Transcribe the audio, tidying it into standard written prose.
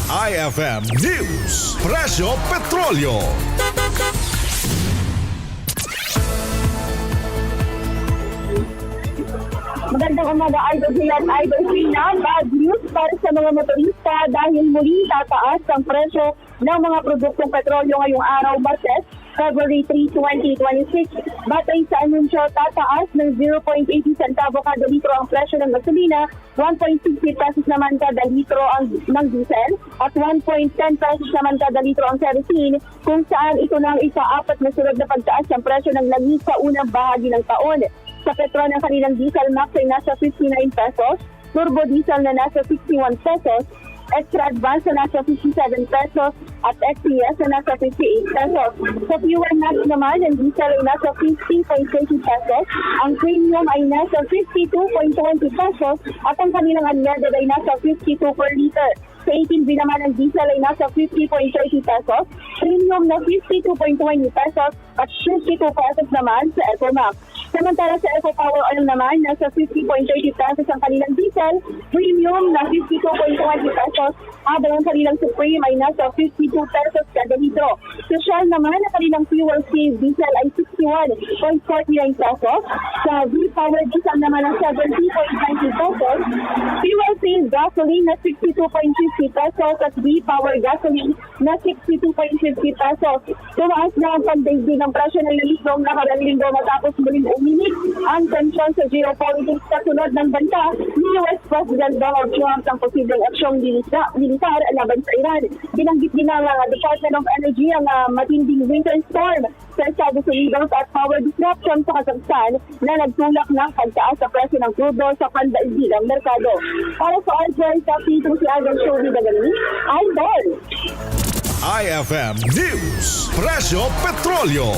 IFM News. Presyo Petrolyo. Magandang umaga, Idol Gian, Idol Fina. Bad news para sa mga motorista dahil muli tataas ang presyo ng mga produktong petrolyo ngayong araw, Martes, February 3, 2026. Batay sa anunsyo, tataas ng 0.80 centavo kada litro ang presyo ng gasolina, 1.60 pesos naman kada litro ng diesel, at 1.10 pesos naman kada litro ang kerosene, kung saan ito na ang ika-apat na sunod na pagtaas ng presyo ng langis sa unang bahagi ng taon. Sa petrol ng kanilang diesel max ay nasa 59 pesos, turbo diesel na nasa 61 pesos, extra advance na nasa 57 pesos, at XPS na nasa 58 pesos. Sa fuel max naman, ang diesel ay nasa 50.20 pesos, ang premium ay nasa 52.20 pesos, at ang kanilang unleaded ay nasa 52 per liter. Sa 18B naman, ang diesel ay nasa 50.30 pesos, premium na 52.20 pesos, at 52 pesos naman sa Ecomax. Samantala sa Eco Power Oil naman, nasa 50.30 pesos ang kanilang diesel, premium na 52.20 pesos, habang ang kanilang Supreme ay nasa 52 pesos kada litro. Sa Shell naman, ang kanilang fuel save diesel ay 61.49 pesos, sa V-Power diesel naman ang 70.90 pesos, fuel save gasoline na 62.50 pesos, at V-Power gasoline na 62.50 pesos. Tumaas na ang pandaigdig ng presyo ng litro nakarang linggo matapos muling uminit ang tensyon sa geopolitics kasunod ng banta ni US President Donald Trump ang posibleng aksyong militar laban sa Iran. Binanggit din ng Department of Energy ang matinding winter storm sa Estados Unidos at power disruption sa Kazakhstan na nagtulak ng pagtaas sa presyo ng crudo sa pandaigdigang merkado. Para sa RJ, ito si Idol Showy Dagali, Idol! IFM News. Presyo Petrolyo.